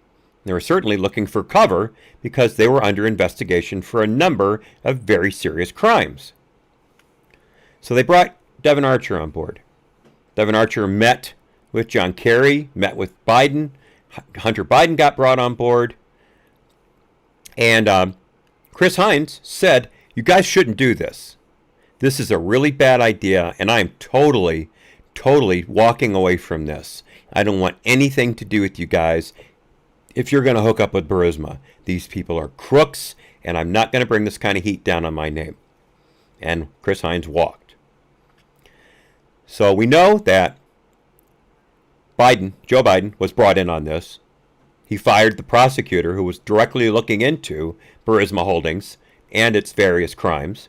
They were certainly looking for cover because they were under investigation for a number of very serious crimes. So they brought Devon Archer on board. Devon Archer met with John Kerry, met with Biden. Hunter Biden got brought on board. And Chris Heinz said, "You guys shouldn't do this. This is a really bad idea, and I'm totally walking away from this. I don't want anything to do with you guys if you're going to hook up with Burisma. These people are crooks, and I'm not going to bring this kind of heat down on my name." And Chris Heinz walked. So we know that Joe Biden, was brought in on this. He fired the prosecutor who was directly looking into Burisma Holdings and its various crimes.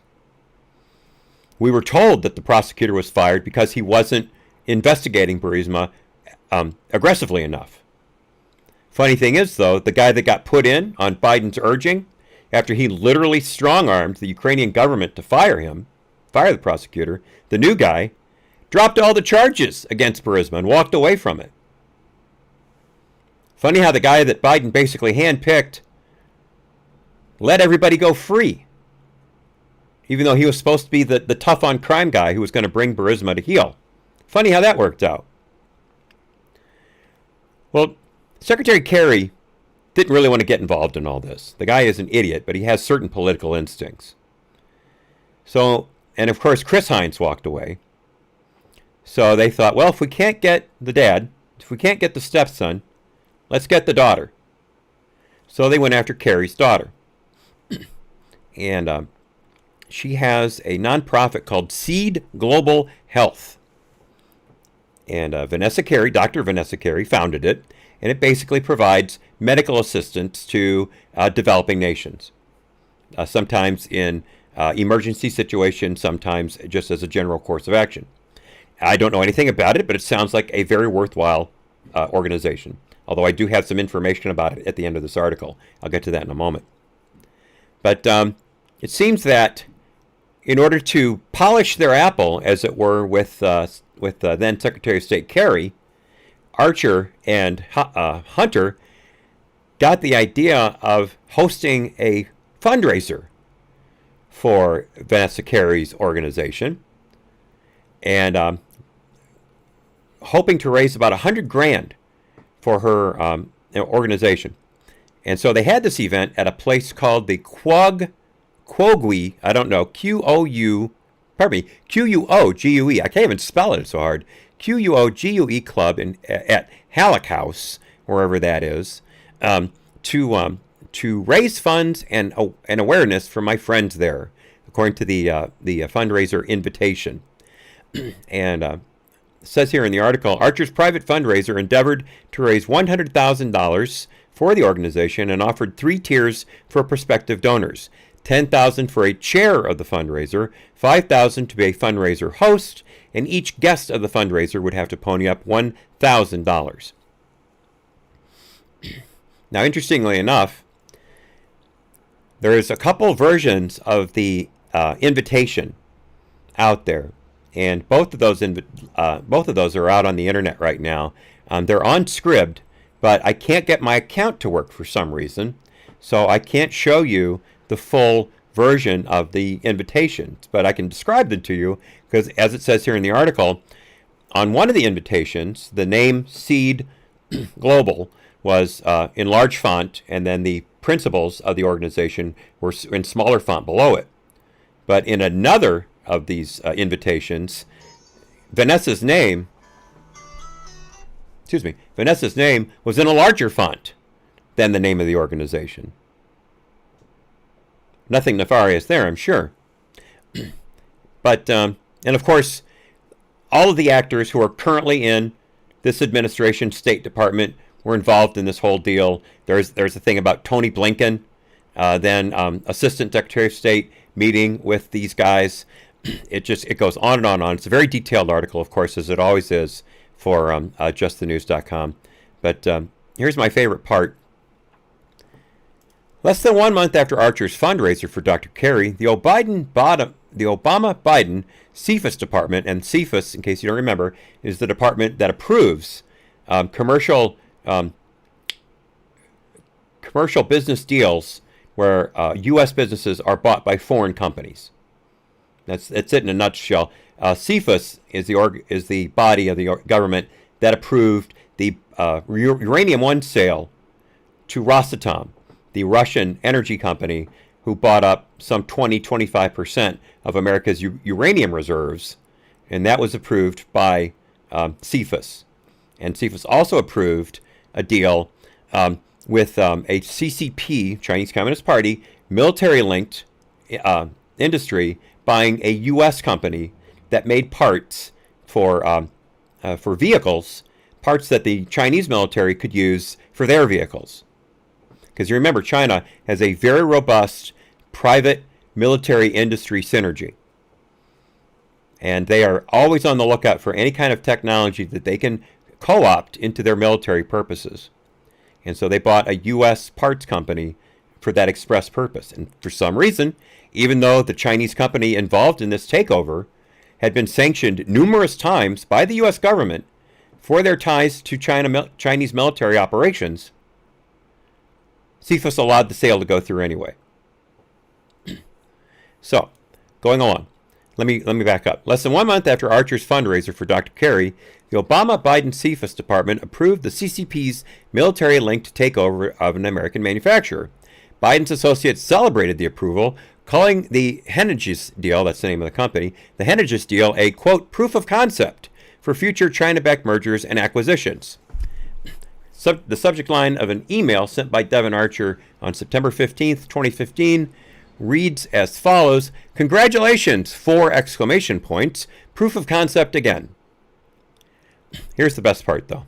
We were told that the prosecutor was fired because he wasn't investigating Burisma aggressively enough. Funny thing is, though, the guy that got put in on Biden's urging, after he literally strong-armed the Ukrainian government to fire the prosecutor, the new guy dropped all the charges against Burisma and walked away from it. Funny how the guy that Biden basically handpicked let everybody go free, even though he was supposed to be the tough-on-crime guy who was going to bring Burisma to heel. Funny how that worked out. Well, Secretary Kerry didn't really want to get involved in all this. The guy is an idiot, but he has certain political instincts. So, and of course, Chris Heinz walked away. So they thought, well, if we can't get the dad, if we can't get the stepson, let's get the daughter. So they went after Kerry's daughter. And she has a nonprofit called Seed Global Health. And Vanessa Kerry, Dr. Vanessa Kerry, founded it. And it basically provides medical assistance to developing nations. Sometimes in emergency situations, sometimes just as a general course of action. I don't know anything about it, but it sounds like a very worthwhile organization. Although I do have some information about it at the end of this article. I'll get to that in a moment. But it seems that in order to polish their apple, as it were, with then Secretary of State Kerry, Archer and Hunter got the idea of hosting a fundraiser for Vanessa Kerry's organization, and hoping to raise about $100,000 for her organization. And so they had this event at a place called the Quogue, I don't know, Quougue. I can't even spell it, it's so hard. Quougue Club at Halleck House, wherever that is, to raise funds and awareness for my friends there, according to the fundraiser invitation. And it says here in the article, Archer's private fundraiser endeavored to raise $100,000 for the organization and offered 3 tiers for prospective donors. $10,000 for a chair of the fundraiser, $5,000 to be a fundraiser host, and each guest of the fundraiser would have to pony up $1,000. Now, interestingly enough, there is a couple versions of the invitation out there, and both of those are out on the internet right now. They're on Scribd, but I can't get my account to work for some reason, so I can't show you the full version of the invitations, but I can describe them to you because, as it says here in the article, on one of the invitations, the name Seed Global was in large font, and then the principles of the organization were in smaller font below it. But in another of these invitations, Vanessa's name Vanessa's name was in a larger font than the name of the organization. Nothing nefarious there, I'm sure. But, and of course, all of the actors who are currently in this administration, State Department, were involved in this whole deal. There's a thing about Tony Blinken, then Assistant Secretary of State, meeting with these guys. It goes on and on and on. It's a very detailed article, of course, as it always is for justthenews.com. But here's my favorite part. Less than 1 month after Archer's fundraiser for Dr. Kerry, the Obama-Biden CFIUS department, and CFIUS, in case you don't remember, is the department that approves commercial business deals where U.S. businesses are bought by foreign companies. That's it in a nutshell. CFIUS is the body of the government that approved the Uranium One sale to Rosatom, the Russian energy company who bought up some 20-25% of America's uranium reserves, and that was approved by CFIUS. And CFIUS also approved a deal with a CCP, Chinese Communist Party, military-linked industry buying a U.S. company that made parts for vehicles, parts that the Chinese military could use for their vehicles. Because you remember, China has a very robust private military industry synergy. And they are always on the lookout for any kind of technology that they can co-opt into their military purposes. And so they bought a U.S. parts company for that express purpose. And for some reason, even though the Chinese company involved in this takeover had been sanctioned numerous times by the U.S. government for their ties to Chinese military operations, CFIUS allowed the sale to go through anyway. So, going along, let me back up. Less than 1 month after Archer's fundraiser for Dr. Kerry, the Obama-Biden CFIUS department approved the CCP's military-linked takeover of an American manufacturer. Biden's associates celebrated the approval, calling the Henniges deal, that's the name of the company, the Henniges deal a, quote, proof of concept for future China-backed mergers and acquisitions. The subject line of an email sent by Devon Archer on September 15th, 2015 reads as follows: congratulations, 4 exclamation points, proof of concept again. Here's the best part, though.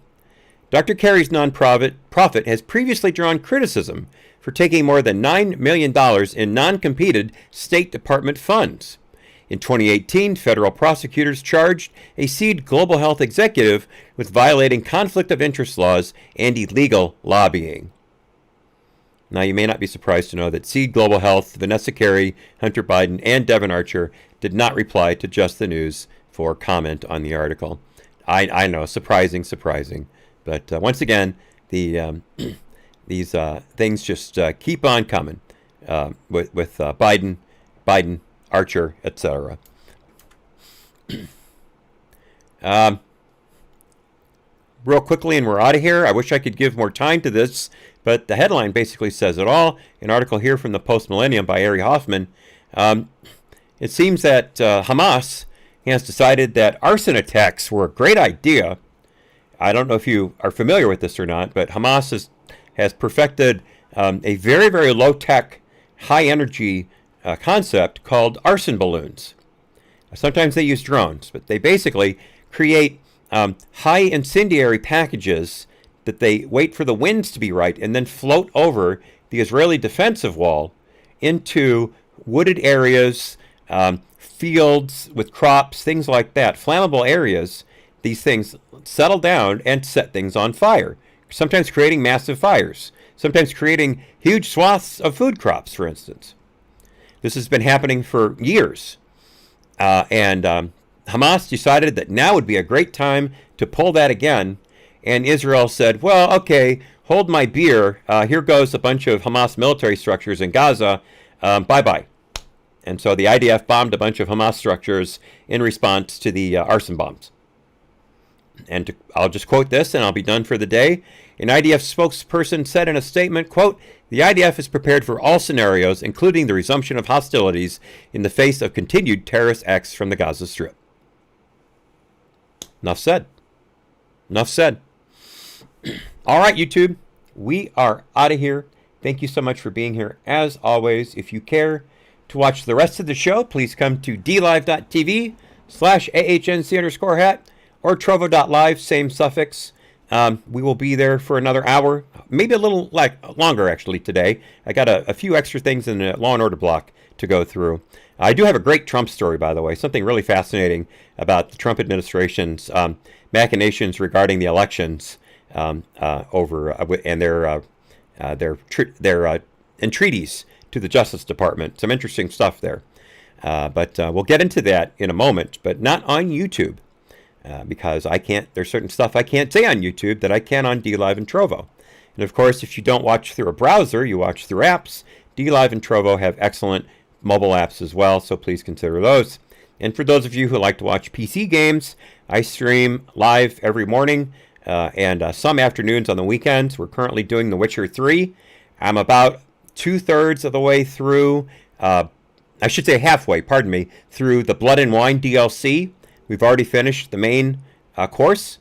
Dr. Kerry's nonprofit has previously drawn criticism for taking more than $9 million in non-competed State Department funds. In 2018, federal prosecutors charged a Seed Global Health executive with violating conflict of interest laws and illegal lobbying. Now, you may not be surprised to know that Seed Global Health, Vanessa Kerry, Hunter Biden, and Devon Archer did not reply to Just the News for comment on the article. I know, surprising. But once again, these things just keep on coming with Biden, Archer, etc. Real quickly, and we're out of here. I wish I could give more time to this, but the headline basically says it all. An article here from the Post Millennium by Ari Hoffman. It seems that Hamas has decided that arson attacks were a great idea. I don't know if you are familiar with this or not, but Hamas has perfected a very, very low-tech, high-energy concept called arson balloons. Sometimes they use drones, but they basically create high incendiary packages that they wait for the winds to be right and then float over the Israeli defensive wall into wooded areas, fields with crops, things like that, flammable areas. These things settle down and set things on fire, sometimes creating massive fires, sometimes creating huge swaths of food crops, for instance. This has been happening for years. And Hamas decided that now would be a great time to pull that again. And Israel said, well, okay, hold my beer. Here goes a bunch of Hamas military structures in Gaza. Bye-bye. And so the IDF bombed a bunch of Hamas structures in response to the arson bombs. And I'll just quote this and I'll be done for the day. An IDF spokesperson said in a statement, quote, the IDF is prepared for all scenarios, including the resumption of hostilities in the face of continued terrorist acts from the Gaza Strip. Enough said. Enough said. All right, YouTube, we are out of here. Thank you so much for being here. As always, if you care to watch the rest of the show, please come to dlive.tv/AHNC_hat or trovo.live, same suffix. We will be there for another hour, maybe a little longer actually today. I got a few extra things in the Law and Order block to go through. I do have a great Trump story, by the way, something really fascinating about the Trump administration's machinations regarding the elections over and their entreaties to the Justice Department. Some interesting stuff there. But we'll get into that in a moment, but not on YouTube. Because there's certain stuff I can't say on YouTube that I can on DLive and Trovo. And of course, if you don't watch through a browser, you watch through apps. DLive and Trovo have excellent mobile apps as well, so please consider those. And for those of you who like to watch PC games, I stream live every morning and some afternoons on the weekends. We're currently doing The Witcher 3. I'm about 2/3 of the way through, I should say halfway, pardon me, through the Blood and Wine DLC. We've already finished the main course,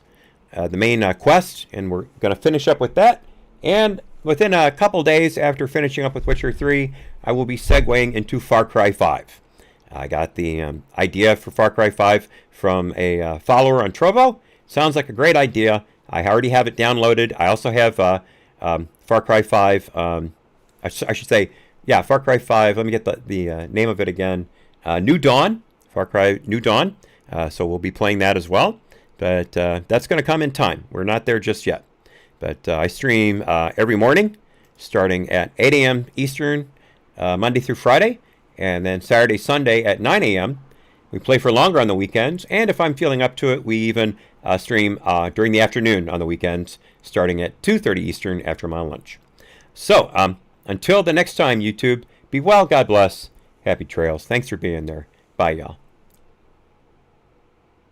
the main quest, and we're going to finish up with that. And within a couple days after finishing up with Witcher 3, I will be segueing into Far Cry 5. I got the idea for Far Cry 5 from a follower on Trovo. Sounds like a great idea. I already have it downloaded. I also have Far Cry 5. I should say, yeah, Far Cry 5. Let me get the name of it again. New Dawn. Far Cry New Dawn. So we'll be playing that as well. But that's going to come in time. We're not there just yet. But I stream every morning, starting at 8 a.m. Eastern, Monday through Friday. And then Saturday, Sunday at 9 a.m. We play for longer on the weekends. And if I'm feeling up to it, we even stream during the afternoon on the weekends, starting at 2:30 Eastern after my lunch. So until the next time, YouTube, be well, God bless. Happy trails. Thanks for being there. Bye, y'all.